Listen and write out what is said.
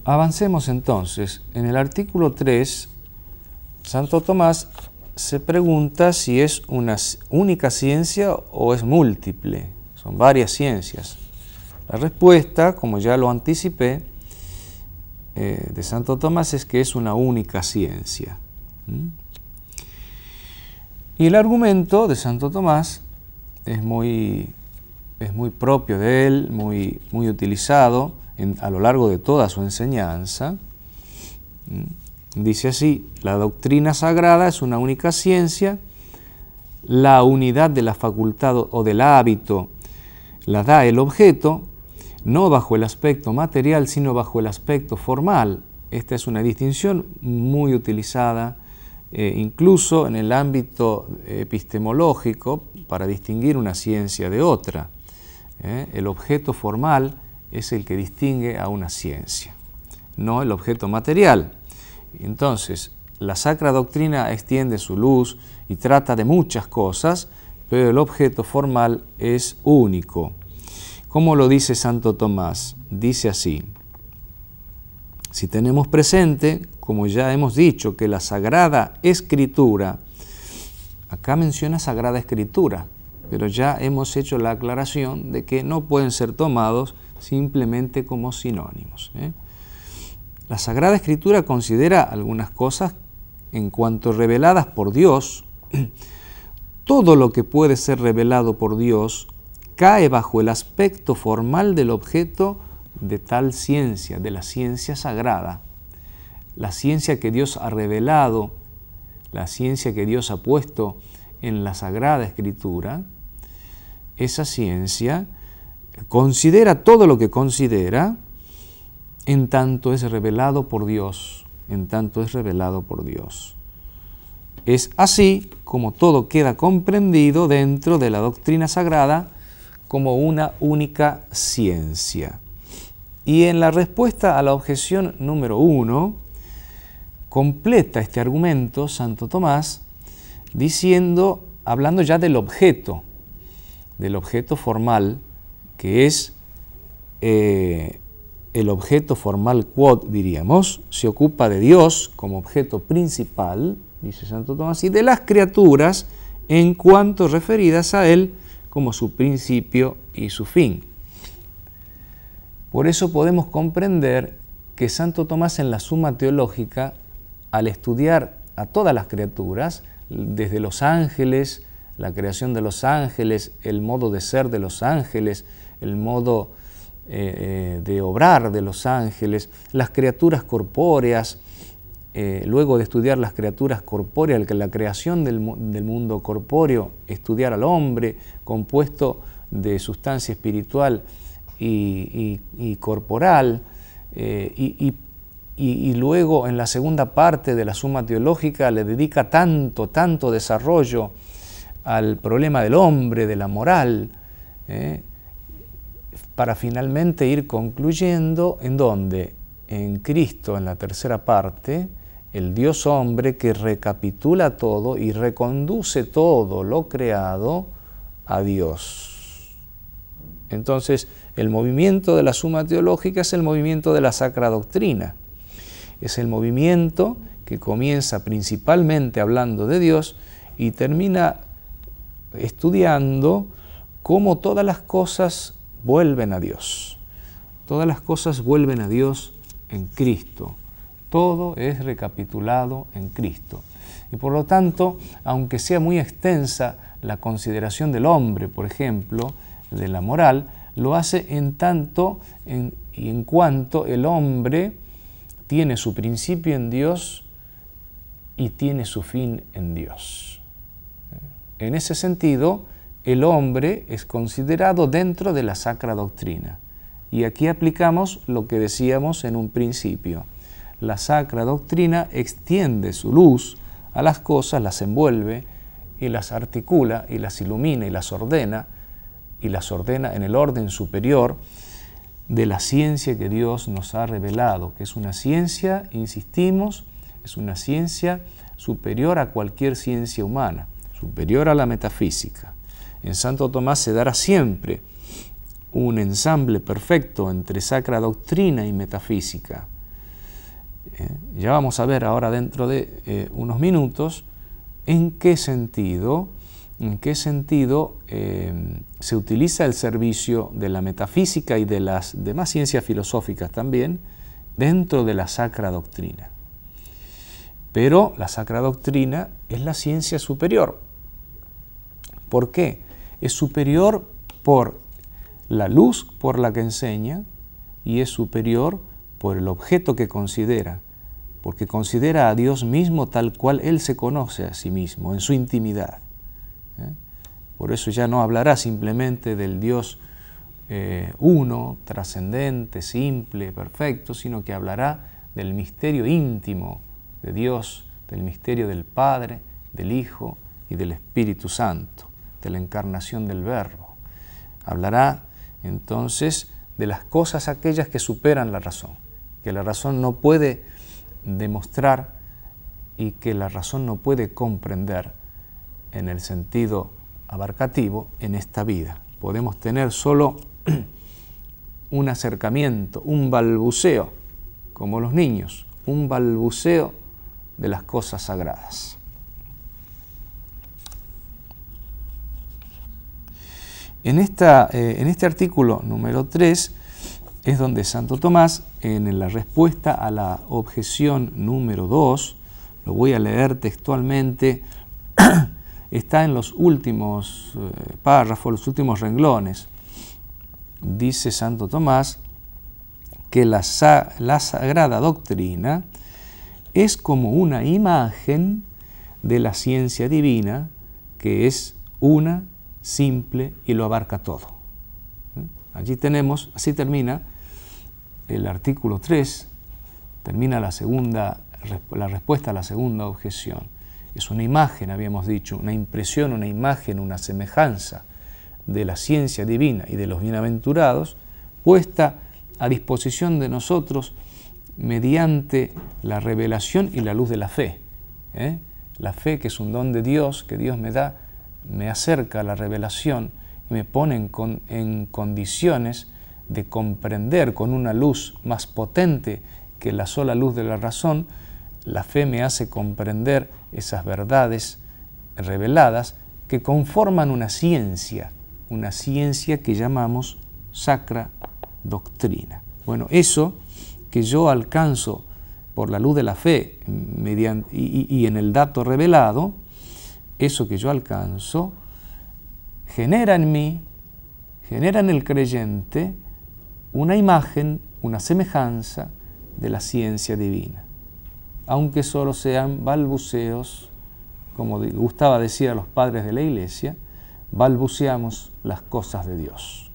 Avancemos entonces. En el artículo 3, Santo Tomás se pregunta si es una única ciencia o es múltiple. Son varias ciencias. La respuesta, como ya lo anticipé, de Santo Tomás es que es una única ciencia. Y el argumento de Santo Tomás es muy propio de él, muy utilizado a lo largo de toda su enseñanza. Dice así: la doctrina sagrada es una única ciencia, la unidad de la facultad o del hábito la da el objeto, no bajo el aspecto material, sino bajo el aspecto formal. Esta es una distinción muy utilizada incluso en el ámbito epistemológico para distinguir una ciencia de otra. El objeto formal es el que distingue a una ciencia, no el objeto material. Entonces, la Sacra Doctrina extiende su luz y trata de muchas cosas, pero el objeto formal es único. ¿Cómo lo dice Santo Tomás? Dice así: si tenemos presente, como ya hemos dicho, que la Sagrada Escritura, acá menciona Sagrada Escritura, pero ya hemos hecho la aclaración de que no pueden ser tomados simplemente como sinónimos. La Sagrada Escritura considera algunas cosas en cuanto reveladas por Dios. Todo lo que puede ser revelado por Dios cae bajo el aspecto formal del objeto de tal ciencia, de la ciencia sagrada. La ciencia que Dios ha revelado, la ciencia que Dios ha puesto en la Sagrada Escritura, esa ciencia considera todo lo que considera en tanto es revelado por Dios, en tanto es revelado por Dios. Es así como todo queda comprendido dentro de la doctrina sagrada como una única ciencia. Y en la respuesta a la objeción número 1, completa este argumento Santo Tomás diciendo, hablando ya del objeto formal, que es el objeto formal quod, diríamos, se ocupa de Dios como objeto principal, dice Santo Tomás, y de las criaturas en cuanto referidas a Él como su principio y su fin. Por eso podemos comprender que Santo Tomás en la Suma Teológica, al estudiar a todas las criaturas, desde los ángeles, la creación de los ángeles, el modo de ser de los ángeles, el modo de obrar de los ángeles, las criaturas corpóreas, luego de estudiar las criaturas corpóreas, la creación del mundo corpóreo, estudiar al hombre compuesto de sustancia espiritual y corporal, y luego en la segunda parte de la Suma Teológica le dedica tanto desarrollo al problema del hombre, de la moral, para finalmente ir concluyendo en donde, en Cristo, en la tercera parte, el Dios hombre que recapitula todo y reconduce todo lo creado a Dios. Entonces, el movimiento de la Suma Teológica es el movimiento de la Sacra Doctrina. Es el movimiento que comienza principalmente hablando de Dios y termina estudiando cómo todas las cosas vuelven a Dios. Todas las cosas vuelven a Dios en Cristo. Todo es recapitulado en Cristo. Y por lo tanto, aunque sea muy extensa la consideración del hombre, por ejemplo, de la moral, lo hace en tanto y en cuanto el hombre tiene su principio en Dios y tiene su fin en Dios. En ese sentido, el hombre es considerado dentro de la Sacra Doctrina. Y aquí aplicamos lo que decíamos en un principio. La Sacra Doctrina extiende su luz a las cosas, las envuelve y las articula y las ilumina y las ordena en el orden superior de la ciencia que Dios nos ha revelado, que es una ciencia, insistimos, es una ciencia superior a cualquier ciencia humana, superior a la metafísica. En Santo Tomás se dará siempre un ensamble perfecto entre Sacra Doctrina y metafísica. Ya vamos a ver ahora dentro de unos minutos en qué sentido se utiliza el servicio de la metafísica y de las demás ciencias filosóficas también dentro de la Sacra Doctrina. Pero la Sacra Doctrina es la ciencia superior. ¿Por qué? Es superior por la luz por la que enseña y es superior por el objeto que considera, porque considera a Dios mismo tal cual Él se conoce a sí mismo, en su intimidad. Por eso ya no hablará simplemente del Dios uno, trascendente, simple, perfecto, sino que hablará del misterio íntimo de Dios, del misterio del Padre, del Hijo y del Espíritu Santo, de la encarnación del Verbo. Hablará entonces de las cosas aquellas que superan la razón, que la razón no puede demostrar y que la razón no puede comprender en el sentido abarcativo en esta vida. Podemos tener solo un acercamiento, un balbuceo, como los niños, un balbuceo de las cosas sagradas. En este artículo número 3 es donde Santo Tomás, en la respuesta a la objeción número 2, lo voy a leer textualmente, está en los últimos párrafos, los últimos renglones. Dice Santo Tomás que la Sagrada Doctrina es como una imagen de la ciencia divina que es una, simple y lo abarca todo. Allí tenemos, así termina el artículo 3, termina la respuesta a la segunda objeción. Es una imagen, habíamos dicho, una impresión, una imagen, una semejanza de la ciencia divina y de los bienaventurados, puesta a disposición de nosotros mediante la revelación y la luz de la fe. La fe, que es un don de Dios, que Dios me da, me acerca a la revelación y me pone en condiciones de comprender con una luz más potente que la sola luz de la razón. La fe me hace comprender esas verdades reveladas que conforman una ciencia que llamamos Sacra Doctrina. Bueno, eso que yo alcanzo por la luz de la fe y en el dato revelado, eso que yo alcanzo, genera en mí, genera en el creyente una imagen, una semejanza de la ciencia divina, aunque solo sean balbuceos, como gustaba decir a los padres de la Iglesia, balbuceamos las cosas de Dios.